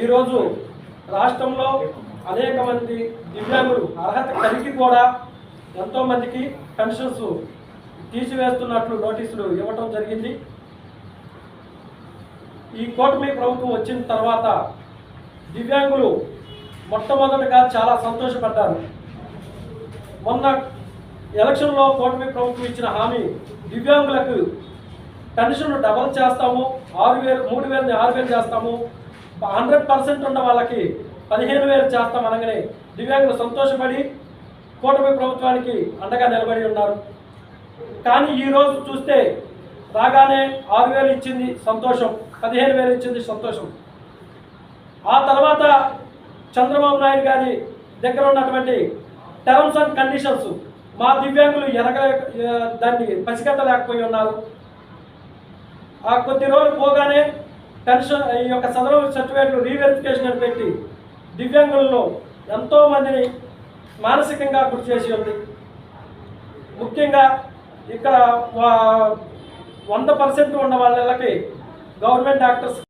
ఈరోజు రాష్ట్రంలో అనేక మంది దివ్యాంగులు అర్హత కలిగి కూడా ఎంతోమందికి పెన్షన్స్ తీసివేస్తున్నట్లు నోటీసులు ఇవ్వటం జరిగింది. ఈ కూటమి ప్రభుత్వం వచ్చిన తర్వాత దివ్యాంగులు మొట్టమొదటిగా చాలా సంతోషపడ్డారు. మొన్న ఎలక్షన్లో కూటమి ప్రభుత్వం ఇచ్చిన హామీ దివ్యాంగులకు పెన్షన్ డబల్ చేస్తాము, 6,000 3,000 6,000 చేస్తాము, 100% ఉన్న వాళ్ళకి 15,000 చేస్తాం అనగానే దివ్యాంగులు సంతోషపడి కూటమి ప్రభుత్వానికి అండగా నిలబడి ఉన్నారు. కానీ ఈరోజు చూస్తే రాగానే 6,000 ఇచ్చింది సంతోషం, 15,000 ఇచ్చింది సంతోషం. ఆ తర్వాత చంద్రబాబు నాయుడు గారి దగ్గర ఉన్నటువంటి టర్మ్స్ అండ్ కండిషన్స్ మా దివ్యాంగులు దాన్ని పసిగట్టలేకపోయి ఉన్నారు. ఆ కొద్ది రోజులు పోగానే పెన్షన్ ఈ యొక్క సదరం సర్టిఫికేట్లు రీవెరిఫికేషన్ అని పెట్టి దివ్యాంగులలో ఎంతోమందిని మానసికంగా గురి చేసి ఉంది. ముఖ్యంగా ఇక్కడ 100% ఉన్న వాళ్ళకి గవర్నమెంట్ డాక్టర్స్